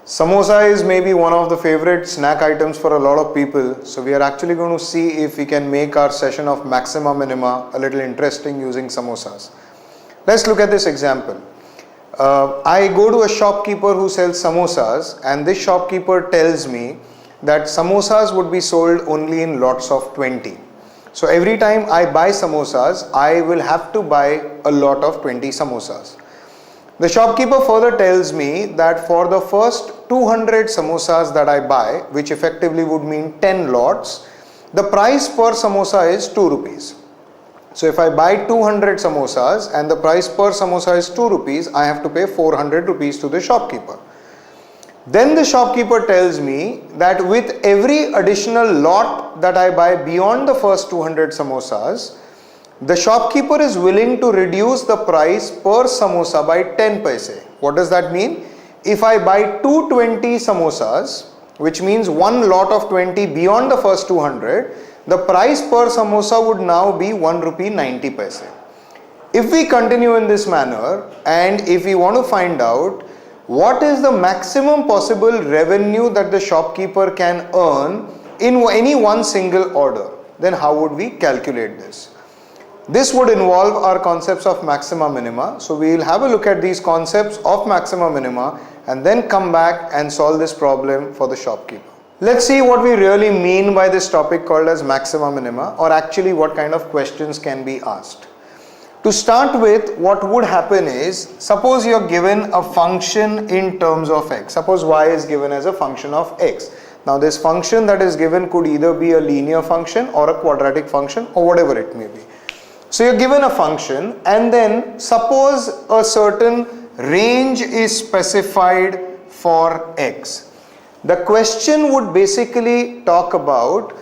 Samosa is maybe one of the favorite snack items for a lot of people. So we are actually going to see if we can make our session of Maxima Minima a little interesting using samosas. Let's look at this example. I go to a shopkeeper who sells samosas, and this shopkeeper tells me that samosas would be sold only in lots of 20. So every time I buy samosas, I will have to buy a lot of 20 samosas. The shopkeeper further tells me that for the first 200 samosas that I buy, which effectively would mean 10 lots, the price per samosa is 2 rupees. So if I buy 200 samosas and the price per samosa is 2 rupees, I have to pay 400 rupees to the shopkeeper. Then the shopkeeper tells me that with every additional lot that I buy beyond the first 200 samosas, the shopkeeper is willing to reduce the price per samosa by 10 paise. What does that mean? If I buy 220 samosas, which means one lot of 20 beyond the first 200, the price per samosa would now be 1 rupee 90 paise. If we continue in this manner, and if we want to find out what is the maximum possible revenue that the shopkeeper can earn in any one single order, then how would we calculate this? This would involve our concepts of maxima minima. So we will have a look at these concepts of maxima minima and then come back and solve this problem for the shopkeeper. Let's see what we really mean by this topic called as maxima minima, or actually what kind of questions can be asked. To start with, what would happen is, suppose you are given a function in terms of x. Suppose y is given as a function of x. Now this function that is given could either be a linear function or a quadratic function or whatever it may be. So you're given a function, and then suppose a certain range is specified for x. The question would basically talk about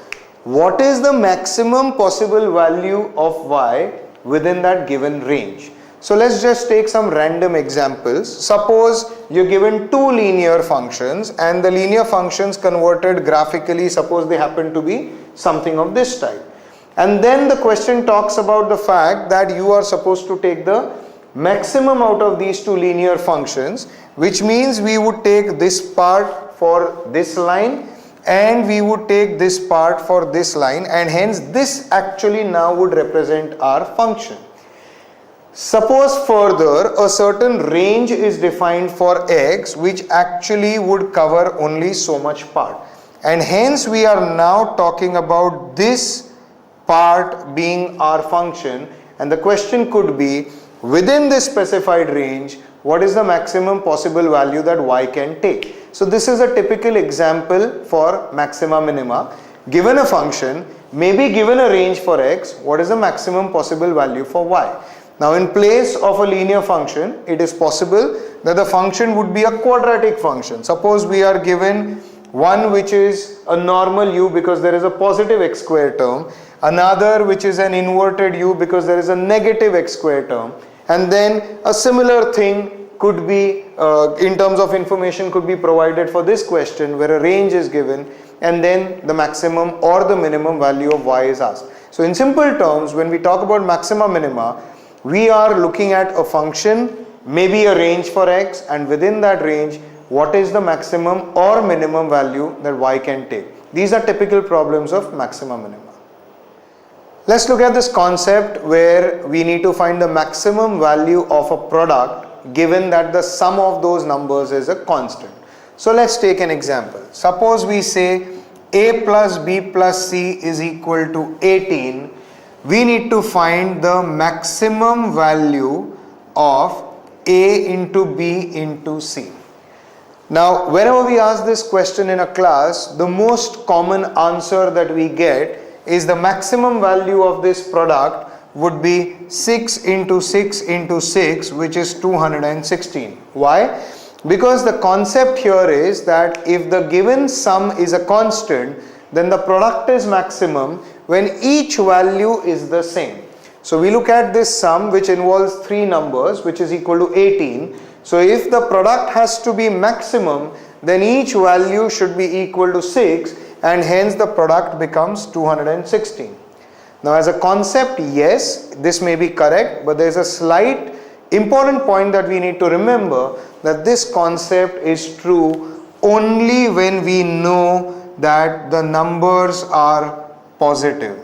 what is the maximum possible value of y within that given range. So let's just take some random examples. Suppose you're given two linear functions, and the linear functions converted graphically, suppose they happen to be something of this type. And then the question talks about the fact that you are supposed to take the maximum out of these two linear functions, which means we would take this part for this line and we would take this part for this line, and hence this actually now would represent our function. Suppose further a certain range is defined for x, which actually would cover only so much part, and hence we are now talking about this part being our function, and the question could be, within this specified range, what is the maximum possible value that y can take? So this is a typical example for maxima minima. Given a function, maybe given a range for x, what is the maximum possible value for y? Now in place of a linear function, it is possible that the function would be a quadratic function. Suppose we are given one which is a normal u because there is a positive x square term, another which is an inverted u because there is a negative x square term, and then a similar thing could be in terms of information could be provided for this question where a range is given and then the maximum or the minimum value of y is asked. So in simple terms, when we talk about maxima minima, we are looking at a function, maybe a range for x, and within that range what is the maximum or minimum value that y can take. These are typical problems of maxima minima. Let's look at this concept where we need to find the maximum value of a product given that the sum of those numbers is a constant. So let's take an example. Suppose we say a plus b plus c is equal to 18. We need to find the maximum value of a into b into c. Now whenever we ask this question in a class, the most common answer that we get is the maximum value of this product would be 6 into 6 into 6, which is 216. Why? Because the concept here is that if the given sum is a constant, then the product is maximum when each value is the same. So we look at this sum which involves three numbers, which is equal to 18. So if the product has to be maximum, then each value should be equal to 6, and hence the product becomes 216. Now as a concept, yes, this may be correct, but there is a slight important point that we need to remember, that this concept is true only when we know that the numbers are positive.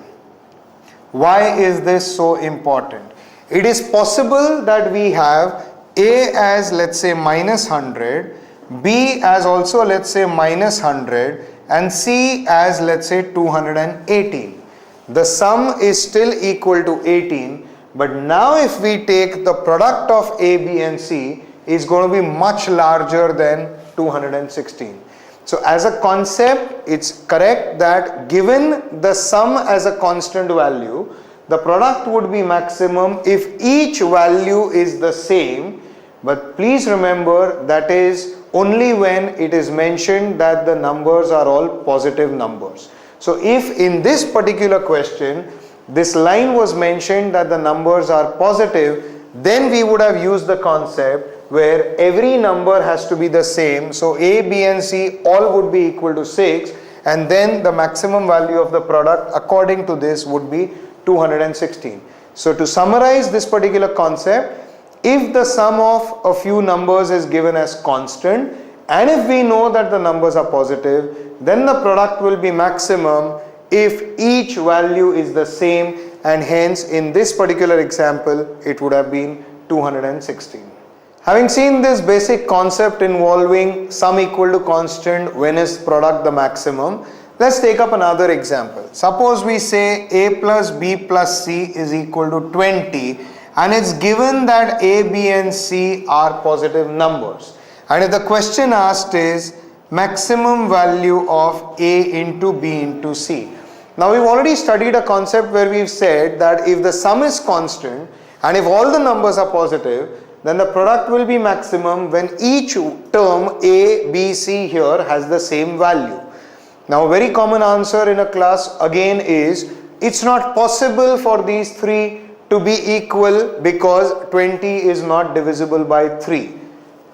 Why is this so important? It is possible that we have A as, let's say, minus 100, B as also, let's say, minus 100, and C as, let's say, 218. The sum is still equal to 18, but now if we take the product of A, B and C, is going to be much larger than 216. So as a concept, it's correct that given the sum as a constant value, the product would be maximum if each value is the same, but please remember that is only when it is mentioned that the numbers are all positive numbers. So if in this particular question, this line was mentioned that the numbers are positive, then we would have used the concept where every number has to be the same. So A, B and C all would be equal to 6, and then the maximum value of the product according to this would be 216. So to summarize this particular concept, if the sum of a few numbers is given as constant, and if we know that the numbers are positive, then the product will be maximum if each value is the same, and hence in this particular example it would have been 216. Having seen this basic concept involving sum equal to constant when is product the maximum, let's take up another example. Suppose we say A plus B plus C is equal to 20, and it's given that A, B and C are positive numbers. And if the question asked is maximum value of A into B into C. Now we've already studied a concept where we've said that if the sum is constant and if all the numbers are positive, then the product will be maximum when each term A, B, C here has the same value. Now a very common answer in a class again is it's not possible for these three to be equal because 20 is not divisible by 3.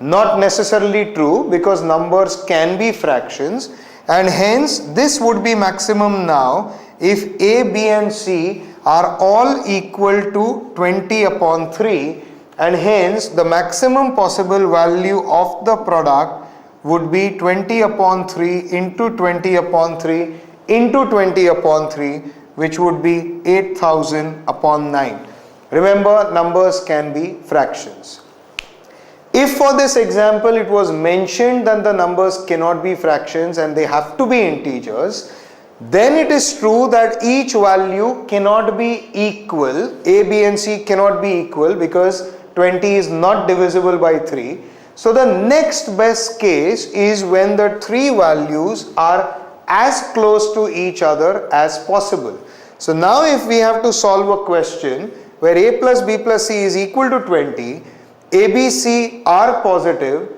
Not necessarily true, because numbers can be fractions, and hence this would be maximum now if A, B and C are all equal to 20 upon 3, and hence the maximum possible value of the product would be 20 upon 3 into 20 upon 3 into 20 upon 3, which would be 8000 upon 9. Remember, numbers can be fractions. If for this example it was mentioned that the numbers cannot be fractions and they have to be integers, then it is true that each value cannot be equal. A, B and C cannot be equal because 20 is not divisible by 3. So the next best case is when the three values are as close to each other as possible. So now if we have to solve a question where A plus B plus C is equal to 20, A, B, C are positive,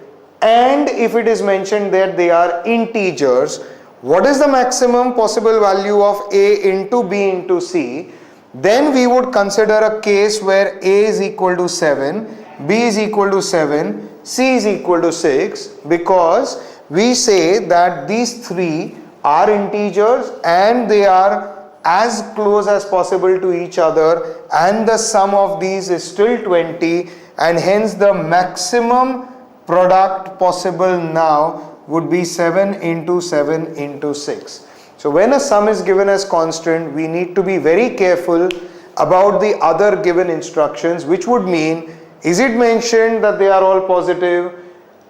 and if it is mentioned that they are integers, what is the maximum possible value of A into B into C? Then we would consider a case where A is equal to 7, B is equal to 7, C is equal to 6, because we say that these three are integers and they are as close as possible to each other, and the sum of these is still 20, and hence the maximum product possible now would be 7 into 7 into 6. So when a sum is given as constant, we need to be very careful about the other given instructions, which would mean, is it mentioned that they are all positive,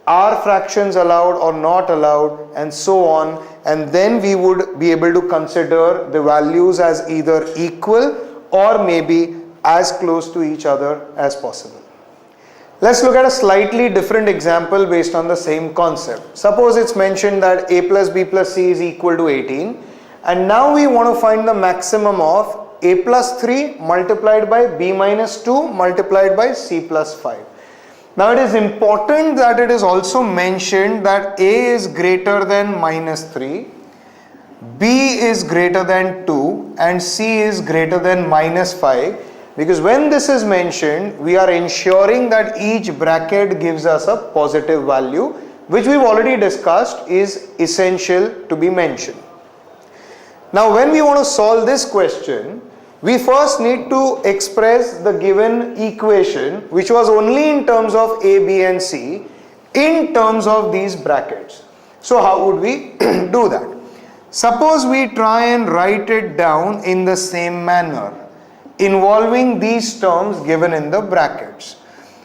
are fractions allowed or not allowed, and so on, and then we would be able to consider the values as either equal or maybe as close to each other as possible. Let's look at a slightly different example based on the same concept. Suppose it's mentioned that A plus B plus C is equal to 18, and now we want to find the maximum of A plus 3 multiplied by B minus 2 multiplied by C plus 5. Now it is important that it is also mentioned that A is greater than minus 3, B is greater than 2, and C is greater than minus 5, because when this is mentioned, we are ensuring that each bracket gives us a positive value, which we've already discussed is essential to be mentioned. Now when we want to solve this question, we first need to express the given equation, which was only in terms of A, B and C, in terms of these brackets. So how would we do that? Suppose we try and write it down in the same manner, involving these terms given in the brackets.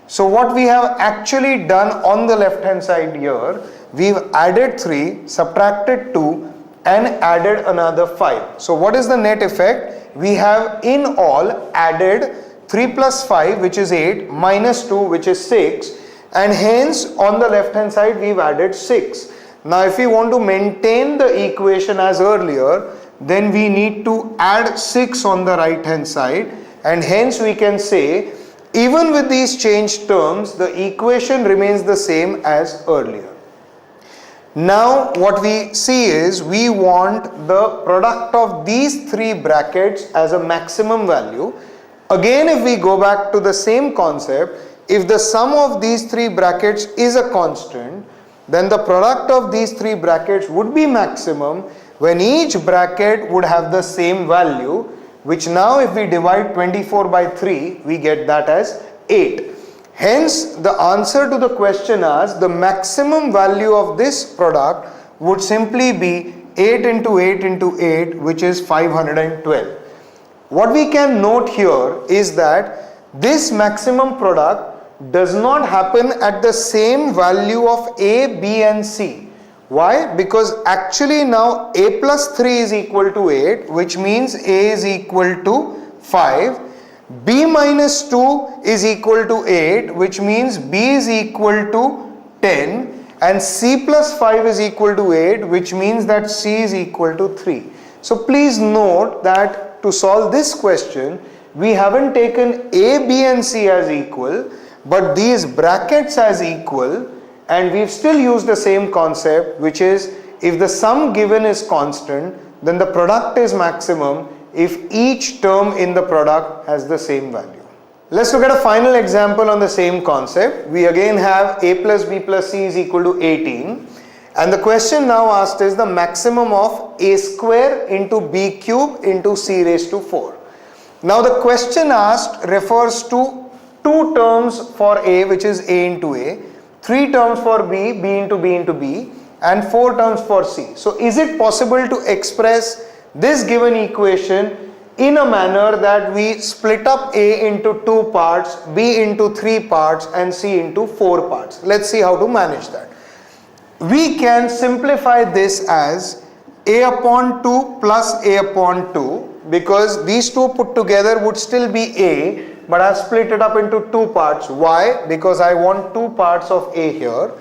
So what we have actually done on the left hand side here, we've added 3, subtracted 2 and added another 5. So what is the net effect? We have in all added 3 plus 5, which is 8, minus 2, which is 6, and hence on the left hand side we've added 6. Now if we want to maintain the equation as earlier, then we need to add 6 on the right hand side, and hence we can say even with these changed terms the equation remains the same as earlier. Now what we see is we want the product of these 3 brackets as a maximum value. Again, if we go back to the same concept, if the sum of these 3 brackets is a constant, then the product of these 3 brackets would be maximum when each bracket would have the same value, which now if we divide 24 by 3, we get that as 8. Hence, the answer to the question as the maximum value of this product would simply be 8 into 8 into 8, which is 512. What we can note here is that this maximum product does not happen at the same value of A, B and C. Why? Because actually now A plus 3 is equal to 8, which means A is equal to 5. B minus 2 is equal to 8, which means B is equal to 10, and C plus 5 is equal to 8, which means that C is equal to 3. So please note that to solve this question, we haven't taken A, B and C as equal, but these brackets as equal, and we've still used the same concept, which is if the sum given is constant, then the product is maximum if each term in the product has the same value. Let's look at a final example on the same concept. We again have A plus B plus C is equal to 18, and the question now asked is the maximum of A square into B cube into C raised to 4. Now the question asked refers to 2 terms for A, which is A into A, 3 terms for B, B into B into B, and 4 terms for C. So is it possible to express this given equation in a manner that we split up A into 2 parts, B into 3 parts and C into 4 parts? Let's see how to manage that. We can simplify this as A upon 2 plus A upon 2, because these 2 put together would still be A, but I split it up into 2 parts. Why? Because I want 2 parts of A here.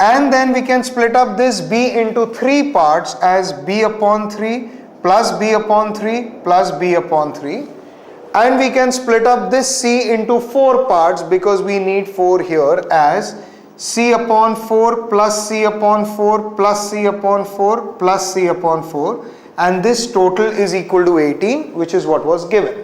And then we can split up this B into 3 parts as B upon 3 plus B upon 3 plus B upon 3. And we can split up this C into 4 parts because we need 4 here as C upon 4 plus C upon 4 plus C upon 4 plus C upon 4. And this total is equal to 18, which is what was given.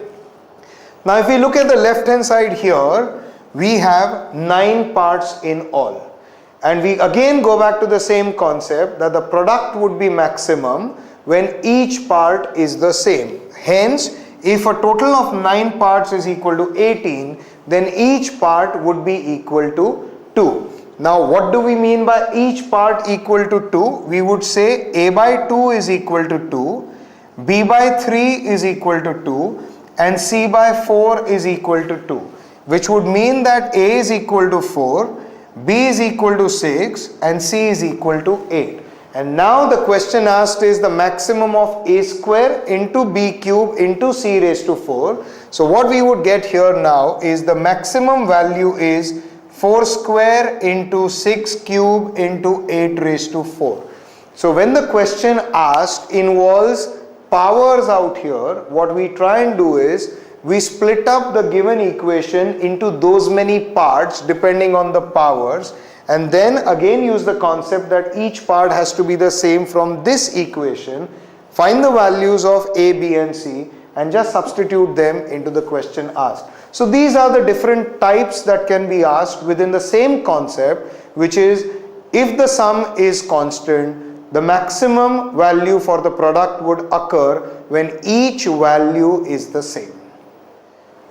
Now if we look at the left hand side here, we have 9 parts in all. And we again go back to the same concept that the product would be maximum when each part is the same. Hence, if a total of 9 parts is equal to 18, then each part would be equal to 2. Now what do we mean by each part equal to 2? We would say A by 2 is equal to 2, B by 3 is equal to 2, and C by 4 is equal to 2, which would mean that A is equal to 4, B is equal to 6 and C is equal to 8. And now the question asked is the maximum of A square into B cube into C raised to 4. So what we would get here now is the maximum value is 4 square into 6 cube into 8 raised to 4. So when the question asked involves powers out here, what we try and do is we split up the given equation into those many parts depending on the powers, and then again use the concept that each part has to be the same from this equation, find the values of A, B and C and just substitute them into the question asked. So these are the different types that can be asked within the same concept, which is if the sum is constant, the maximum value for the product would occur when each value is the same.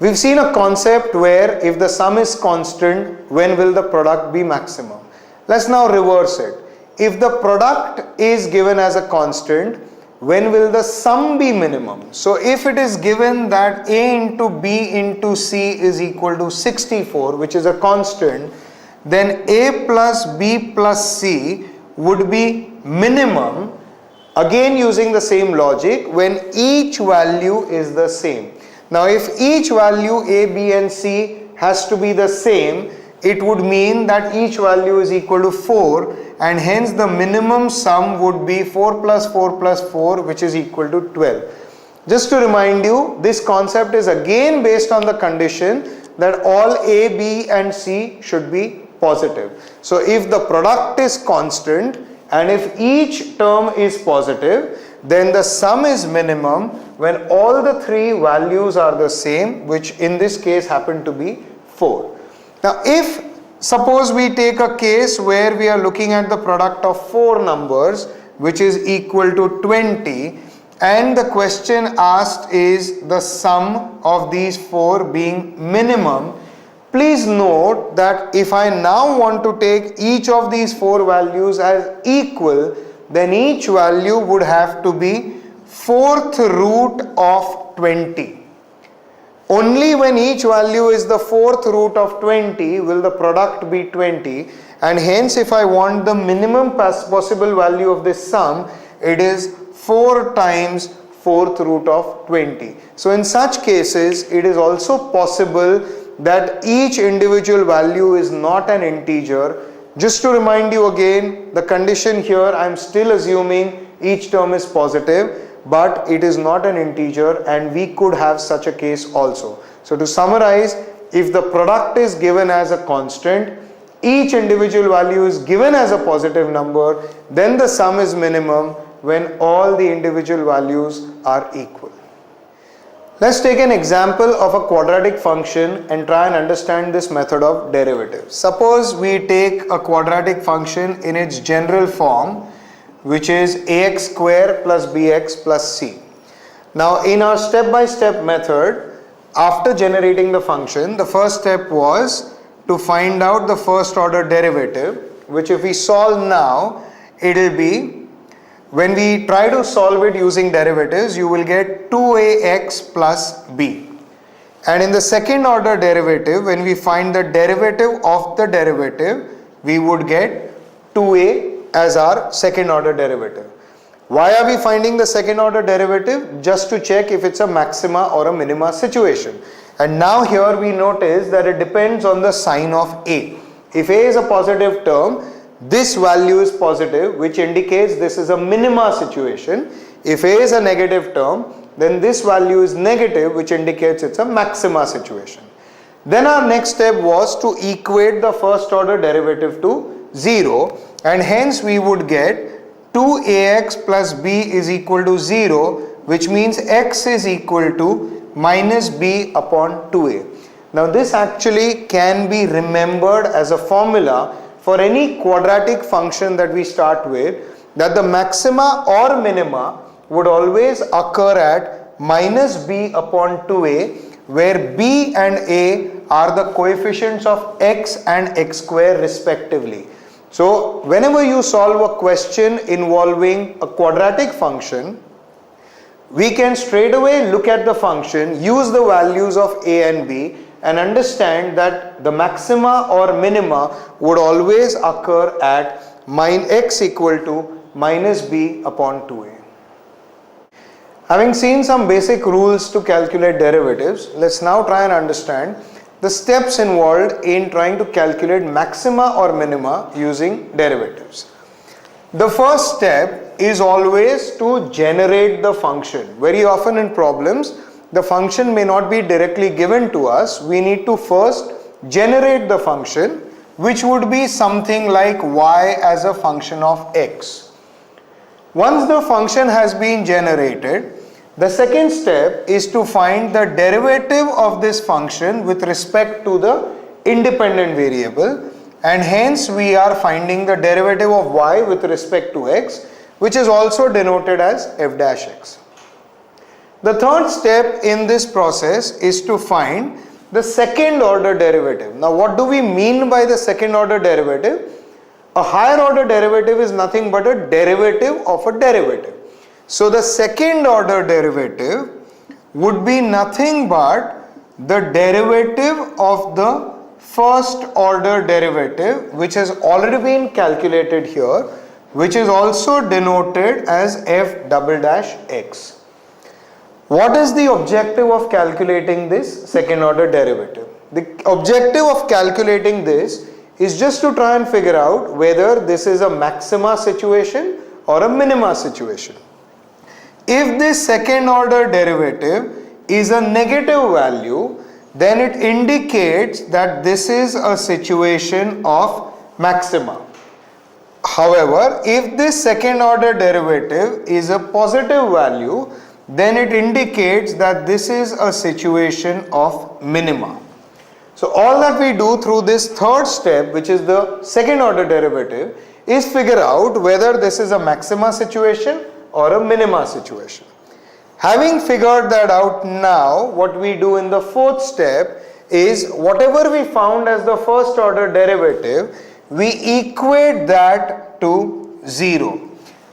We've seen a concept where if the sum is constant, when will the product be maximum? Let's now reverse it. if the product is given as a constant, when will the sum be minimum? So if it is given that A into B into C is equal to 64, which is a constant, then A plus B plus C would be minimum, again using the same logic, when each value is the same. Now if each value A, B and C has to be the same, it would mean that each value is equal to 4, and hence the minimum sum would be 4 plus 4 plus 4, which is equal to 12. Just to remind you, this concept is again based on the condition that all A, B and C should be positive. So if the product is constant and if each term is positive, then the sum is minimum when all the three values are the same, which in this case happen to be 4. Now if suppose we take a case where we are looking at the product of 4 numbers which is equal to 20, and the question asked is the sum of these 4 being minimum, please note that if I now want to take each of these 4 values as equal, then each value would have to be 4th root of 20. Only when each value is the 4th root of 20 will the product be 20, and hence if I want the minimum possible value of this sum, it is 4 times 4th root of 20. So in such cases, it is also possible that each individual value is not an integer. Just to remind you again, the condition here, I am still assuming each term is positive, but it is not an integer, and we could have such a case also. So to summarize, if the product is given as a constant, each individual value is given as a positive number, then the sum is minimum when all the individual values are equal. Let's take an example of a quadratic function and try and understand this method of derivatives. Suppose we take a quadratic function in its general form, which is ax square plus bx plus c. Now in our step-by-step method, after generating the function, the first step was to find out the first order derivative, which if we solve now, it will be, when we try to solve it using derivatives, you will get 2ax plus b. And in the second order derivative, when we find the derivative of the derivative, we would get 2a as our second order derivative. Why are we finding the second order derivative? Just to check if it's a maxima or a minima situation. And now here we notice that it depends on the sign of a. If a is a positive term, this value is positive, which indicates this is a minima situation. If a is a negative term, then this value is negative, which indicates it's a maxima situation. Then our next step was to equate the first order derivative to 0, and hence we would get 2ax plus b is equal to 0, which means x is equal to minus b upon 2a. Now this actually can be remembered as a formula for any quadratic function that we start with, that the maxima or minima would always occur at minus b upon 2a, where b and a are the coefficients of x and x square respectively. So whenever you solve a question involving a quadratic function, we can straight away look at the function, use the values of a and b, and understand that the maxima or minima would always occur at x equal to minus b upon 2a. Having seen some basic rules to calculate derivatives, let's now try and understand the steps involved in trying to calculate maxima or minima using derivatives. The first step is always to generate the function. Very often in problems, the function may not be directly given to us. We need to first generate the function, which would be something like y as a function of x. Once the function has been generated, the second step is to find the derivative of this function with respect to the independent variable, and hence we are finding the derivative of y with respect to x, which is also denoted as f dash x. The third step in this process is to find the second order derivative. Now what do we mean by the second order derivative? A higher order derivative is nothing but a derivative of a derivative. So the second order derivative would be nothing but the derivative of the first order derivative, which has already been calculated here, which is also denoted as f double dash x. What is the objective of calculating this second order derivative? The objective of calculating this is just to try and figure out whether this is a maxima situation or a minima situation. If this second order derivative is a negative value, then it indicates that this is a situation of maxima. However, if this second order derivative is a positive value, then it indicates that this is a situation of minima. So all that we do through this third step, which is the second order derivative, is figure out whether this is a maxima situation or a minima situation. Having figured that out now, what we do in the fourth step is whatever we found as the first order derivative, we equate that to 0.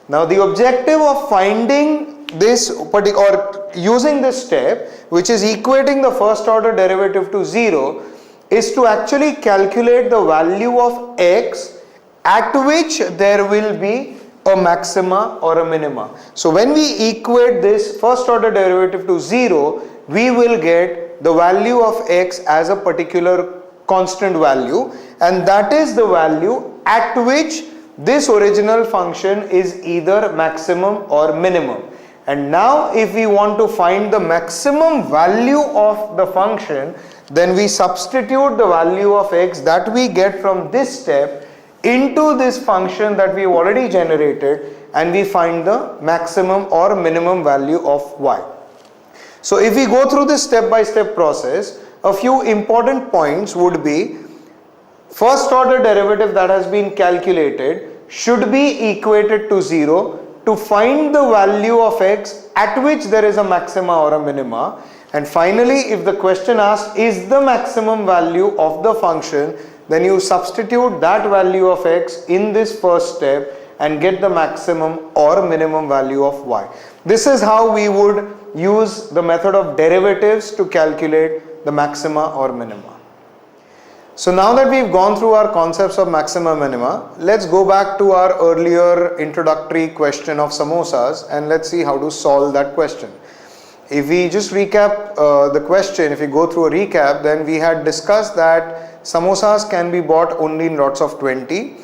Now the objective of finding this or using this step, which is equating the first order derivative to 0, is to actually calculate the value of x at which there will be a maxima or a minima. So when we equate this first order derivative to 0, we will get the value of x as a particular constant value, and that is the value at which this original function is either maximum or minimum. And now if we want to find the maximum value of the function, then we substitute the value of x that we get from this step into this function that we have already generated, and we find the maximum or minimum value of y. So if we go through this step-by-step process, a few important points would be: first order derivative that has been calculated should be equated to 0 to find the value of x at which there is a maxima or a minima. And finally, if the question asks is the maximum value of the function, then you substitute that value of x in this first step and get the maximum or minimum value of y. This is how we would use the method of derivatives to calculate the maxima or minima. So now that we've gone through our concepts of maxima minima, let's go back to our earlier introductory question of samosas and let's see how to solve that question. If we just recap the question, if we go through a recap, then we had discussed that samosas can be bought only in lots of 20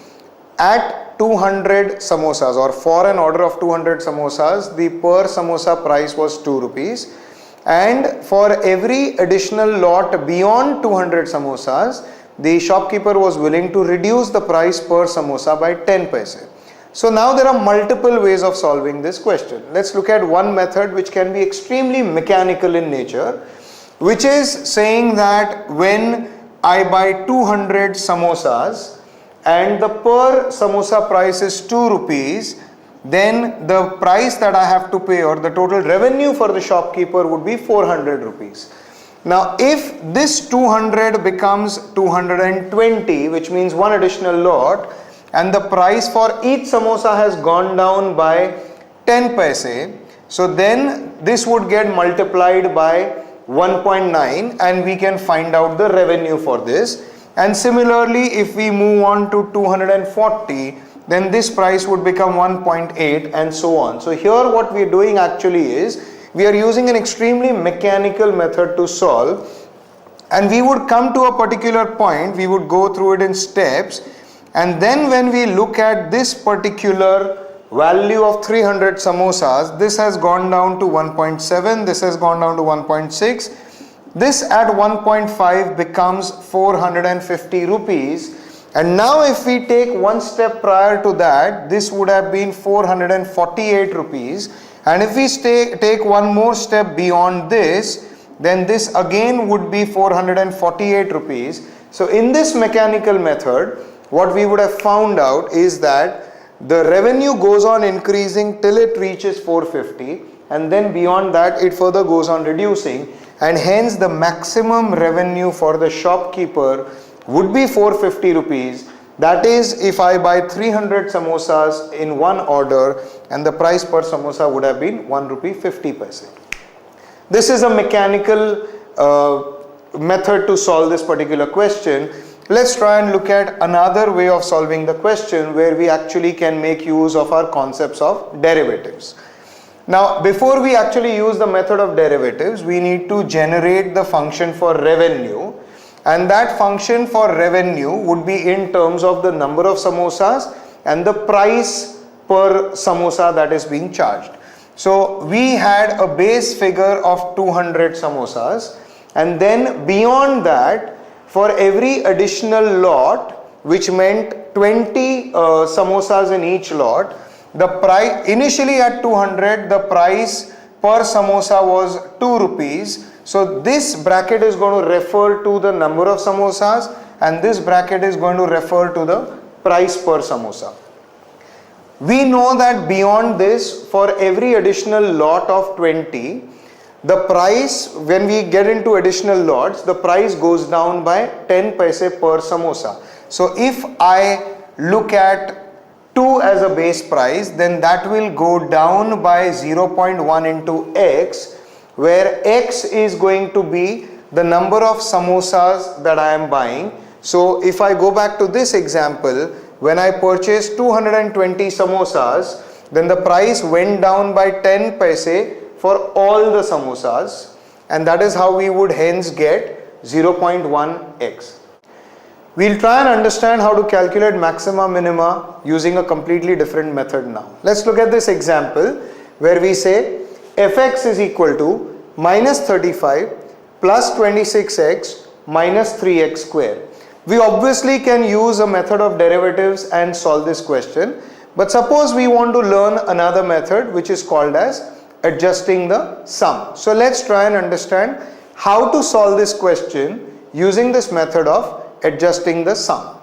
at 200 samosas, or for an order of 200 samosas, the per samosa price was 2 rupees, and for every additional lot beyond 200 samosas, the shopkeeper was willing to reduce the price per samosa by 10 paise. So now there are multiple ways of solving this question. Let's look at one method which can be extremely mechanical in nature, which is saying that when I buy 200 samosas and the per samosa price is 2 rupees, then the price that I have to pay, or the total revenue for the shopkeeper, would be 400 rupees. Now if this 200 becomes 220, which means one additional lot, and the price for each samosa has gone down by 10 paise, so then this would get multiplied by 1.9 and we can find out the revenue for this. And similarly, if we move on to 240, then this price would become 1.8 and so on. So here what we are doing actually is we are using an extremely mechanical method to solve, and we would come to a particular point, we would go through it in steps, and then when we look at this particular value of 300 samosas, this has gone down to 1.7, this has gone down to 1.6, this at 1.5 becomes 450 rupees, and now if we take one step prior to that, this would have been 448 rupees, and if we take one more step beyond this, then this again would be 448 rupees. So in this mechanical method, what we would have found out is that the revenue goes on increasing till it reaches 450, and then beyond that it further goes on reducing, and hence the maximum revenue for the shopkeeper would be 450 rupees, That is, if I buy 300 samosas in one order and the price per samosa would have been 1 rupee 50 paise. This is a mechanical method to solve this particular question. Let's try and look at another way of solving the question where we actually can make use of our concepts of derivatives. Now, before we actually use the method of derivatives, we need to generate the function for revenue, and that function for revenue would be in terms of the number of samosas and the price per samosa that is being charged. So we had a base figure of 200 samosas, and then beyond that, for every additional lot, which meant 20 samosas in each lot, the price initially at 200, the price per samosa was 2 rupees. So this bracket is going to refer to the number of samosas, and this bracket is going to refer to the price per samosa. We know that beyond this, for every additional lot of 20, the price, when we get into additional lots, the price goes down by 10 paise per samosa. So if I look at 2 as a base price, then that will go down by 0.1 into x, where x is going to be the number of samosas that I am buying. So if I go back to this example, when I purchased 220 samosas, then the price went down by 10 paise for all the samosas, and that is how we would hence get 0.1x. We'll try and understand how to calculate maxima minima using a completely different method now. Let's look at this example where we say fx is equal to minus 35 plus 26x minus 3x square. We obviously can use a method of derivatives and solve this question, but suppose we want to learn another method which is called as adjusting the sum. So let's try and understand how to solve this question using this method of adjusting the sum.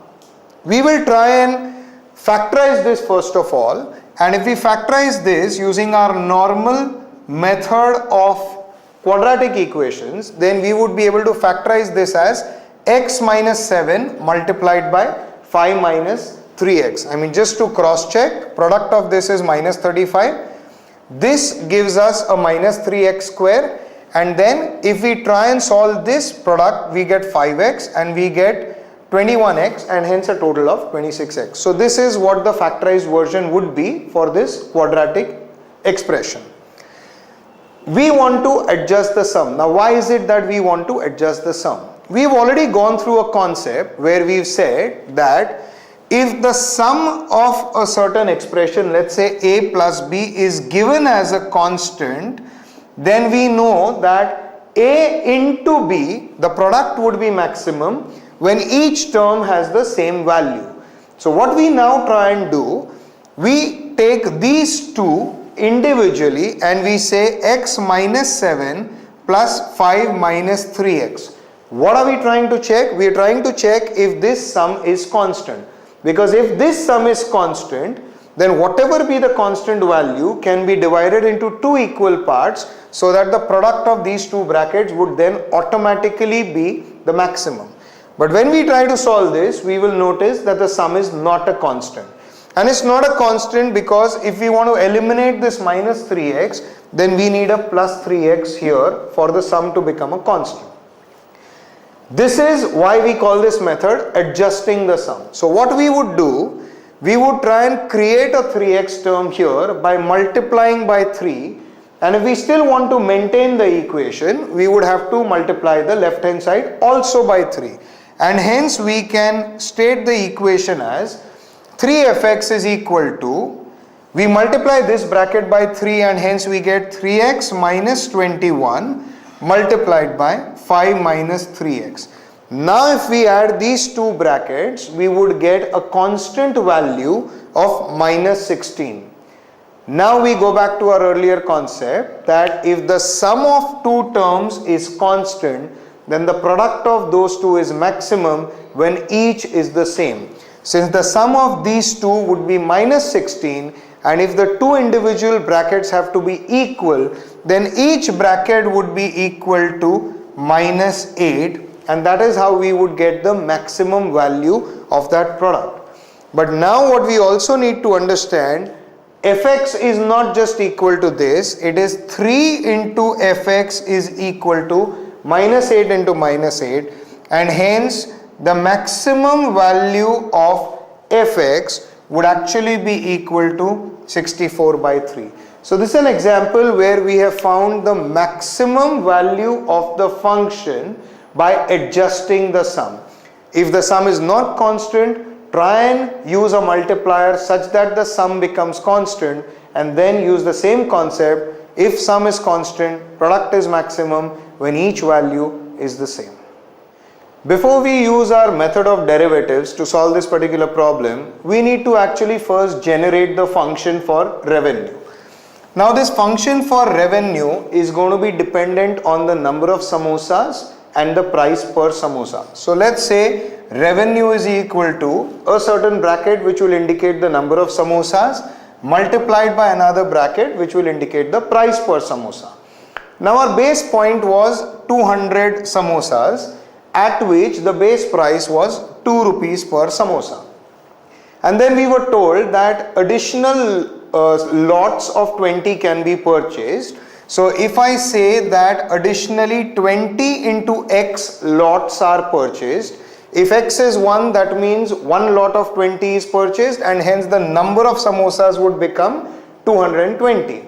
We will try and factorize this first of all, and if we factorize this using our normal method of quadratic equations, then we would be able to factorize this as x minus 7 multiplied by 5 minus 3x. I mean, just to cross check, product of this is minus 35. This gives us a minus 3x square, and then if we try and solve this product, we get 5x and we get 21x, and hence a total of 26x. So this is what the factorized version would be for this quadratic expression. We want to adjust the sum. Now, why is it that we want to adjust the sum? We've already gone through a concept where we've said that if the sum of a certain expression, let's say a plus b, is given as a constant, then we know that a into b, the product would be maximum when each term has the same value. So what we now try and do, we take these two individually and we say x minus 7 plus 5 minus 3x. What are we trying to check? We are trying to check if this sum is constant. Because if this sum is constant, then whatever be the constant value can be divided into two equal parts, so that the product of these two brackets would then automatically be the maximum. But when we try to solve this, we will notice that the sum is not a constant. And it's not a constant because if we want to eliminate this minus 3x, then we need a plus 3x here for the sum to become a constant. This is why we call this method adjusting the sum. So what we would do, we would try and create a 3x term here by multiplying by 3, and if we still want to maintain the equation, we would have to multiply the left hand side also by 3, and hence we can state the equation as 3fx is equal to, we multiply this bracket by 3 and hence we get 3x minus 21 multiplied by 5 minus 3x. Now if we add these two brackets, we would get a constant value of minus 16. Now we go back to our earlier concept that if the sum of two terms is constant, then the product of those two is maximum when each is the same. Since the sum of these two would be minus 16, and if the two individual brackets have to be equal, then each bracket would be equal to minus 8, and that is how we would get the maximum value of that product. But now what we also need to understand, fx is not just equal to this, it is 3 into fx is equal to minus 8 into minus 8, and hence the maximum value of fx would actually be equal to 64 by 3. So this is an example where we have found the maximum value of the function by adjusting the sum. If the sum is not constant, try and use a multiplier such that the sum becomes constant, and then use the same concept. If sum is constant, product is maximum when each value is the same. Before we use our method of derivatives to solve this particular problem, we need to actually first generate the function for revenue. Now this function for revenue is going to be dependent on the number of samosas and the price per samosa. So let's say revenue is equal to a certain bracket which will indicate the number of samosas multiplied by another bracket which will indicate the price per samosa. Now our base point was 200 samosas, at which the base price was 2 rupees per samosa. And then we were told that additional lots of 20 can be purchased. So if I say that additionally 20 into x lots are purchased, if x is 1, that means one lot of 20 is purchased, and hence the number of samosas would become 220.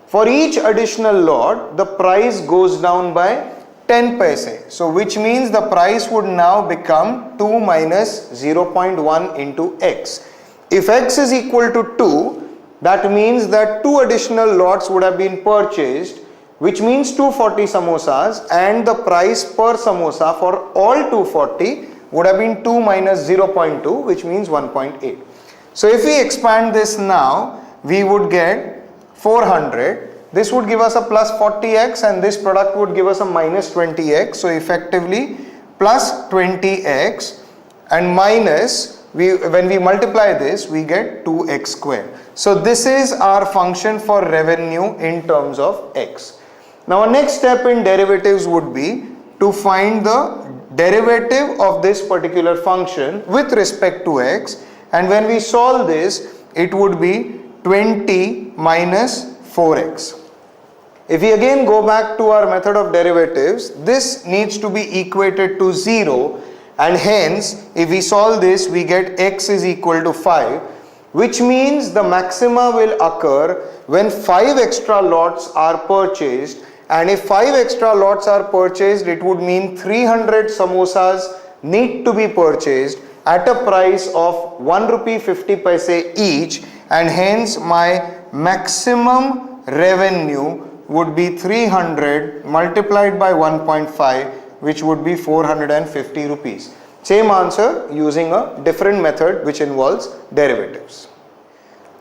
For each additional lot, the price goes down by 10 paise. So which means the price would now become 2 minus 0.1 into x. If x is equal to 2, that means that 2 additional lots would have been purchased, which means 240 samosas, and the price per samosa for all 240 would have been 2 minus 0.2, which means 1.8. So if we expand this now, we would get 400. This would give us a plus 40x, and this product would give us a minus 20x. So effectively plus 20x and minus, when we multiply this, we get 2x squared. So this is our function for revenue in terms of x. Now our next step in derivatives would be to find the derivative of this particular function with respect to x, and when we solve this, it would be 20 minus 4x. If we again go back to our method of derivatives, this needs to be equated to 0, and hence if we solve this, we get x is equal to 5, which means the maxima will occur when 5 extra lots are purchased. And if 5 extra lots are purchased, it would mean 300 samosas need to be purchased at a price of 1 rupee 50 paise each, and hence my maximum revenue would be 300 multiplied by 1.5, which would be 450 rupees. Same answer using a different method which involves derivatives.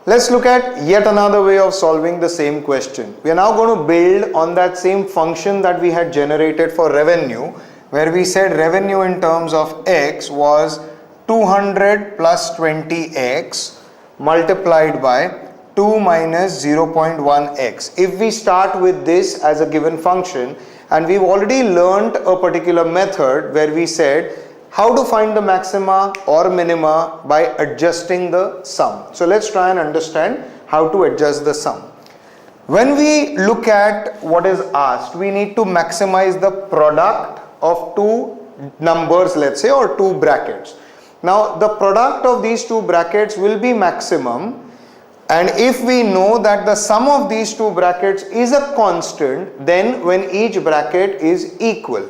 Let's look at yet another way of solving the same question. We are now going to build on that same function that we had generated for revenue, where we said revenue in terms of x was 200 plus 20x multiplied by 2 minus 0.1x. If we start with this as a given function, and we've already learned a particular method where we said how to find the maxima or minima by adjusting the sum. So let's try and understand how to adjust the sum. When we look at what is asked, we need to maximize the product of two numbers, let's say, or two brackets. Now the product of these two brackets will be maximum, and if we know that the sum of these two brackets is a constant, then when each bracket is equal.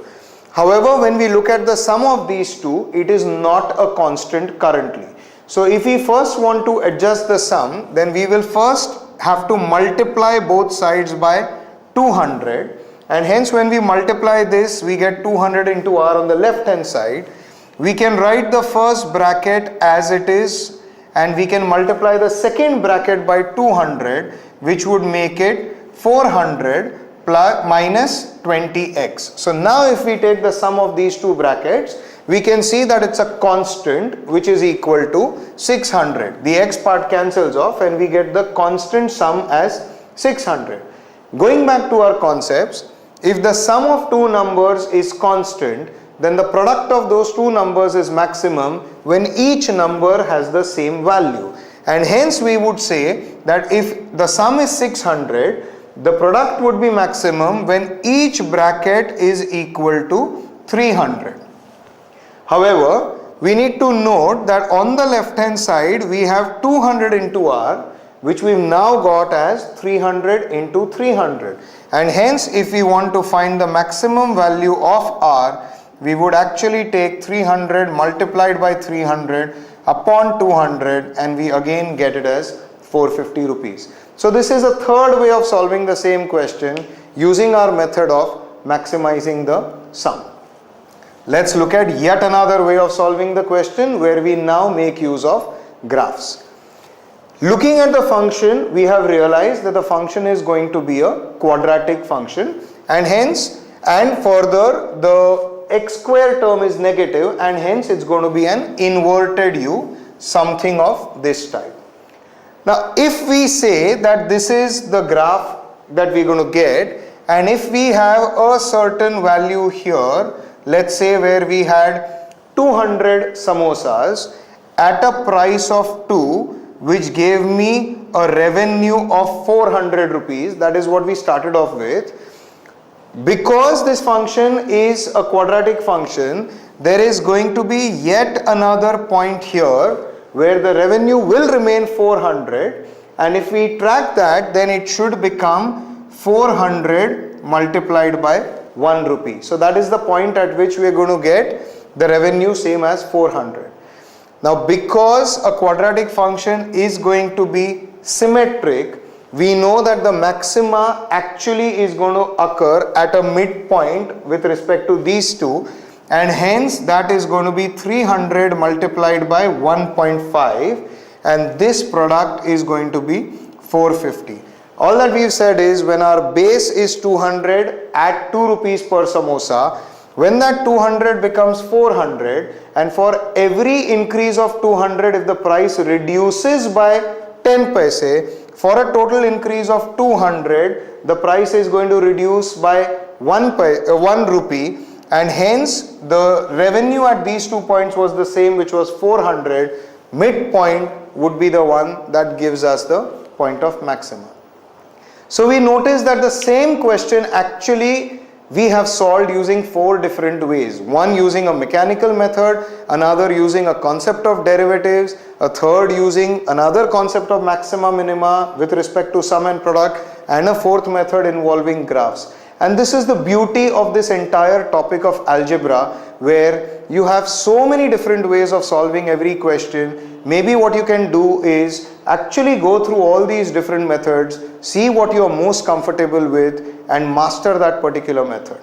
However, when we look at the sum of these two, it is not a constant currently. So if we first want to adjust the sum, then we will first have to multiply both sides by 200, and hence when we multiply this, we get 200 into r on the left hand side. We can write the first bracket as it is, and we can multiply the second bracket by 200, which would make it 400 plus minus 20x. So now if we take the sum of these two brackets, we can see that it's a constant which is equal to 600. The x part cancels off and we get the constant sum as 600. Going back to our concepts, if the sum of two numbers is constant, then the product of those two numbers is maximum when each number has the same value. And hence we would say that if the sum is 600, the product would be maximum when each bracket is equal to 300. However, we need to note that on the left hand side we have 200 into r, which we've now got as 300 into 300. And hence if we want to find the maximum value of r, we would actually take 300 multiplied by 300 upon 200, and we again get it as 450 rupees. So this is a third way of solving the same question using our method of maximizing the sum. Let's look at yet another way of solving the question where we now make use of graphs. Looking at the function, we have realized that the function is going to be a quadratic function, and hence, and further, the x square term is negative, and hence it's going to be an inverted U, something of this type. Now, if we say that this is the graph that we're going to get, and if we have a certain value here, let's say where we had 200 samosas at a price of 2, which gave me a revenue of 400 rupees, that is what we started off with. Because this function is a quadratic function, there is going to be yet another point here where the revenue will remain 400, and if we track that, then it should become 400 multiplied by 1 rupee. So that is the point at which we are going to get the revenue same as 400. Now, because a quadratic function is going to be symmetric, we know that the maxima actually is going to occur at a midpoint with respect to these two, and hence that is going to be 300 multiplied by 1.5, and this product is going to be 450. All that we've said is when our base is 200 at 2 rupees per samosa, when that 200 becomes 400, and for every increase of 200, if the price reduces by 10 paise, for a total increase of 200, the price is going to reduce by 1 rupee, and hence the revenue at these 2 points was the same, which was 400. Midpoint would be the one that gives us the point of maxima. So we notice that the same question actually we have solved using 4 different ways. One using a mechanical method, another using a concept of derivatives, a third using another concept of maxima minima with respect to sum and product, and a fourth method involving graphs. And this is the beauty of this entire topic of algebra, where you have so many different ways of solving every question. Maybe what you can do is actually go through all these different methods, see what you are most comfortable with, and master that particular method.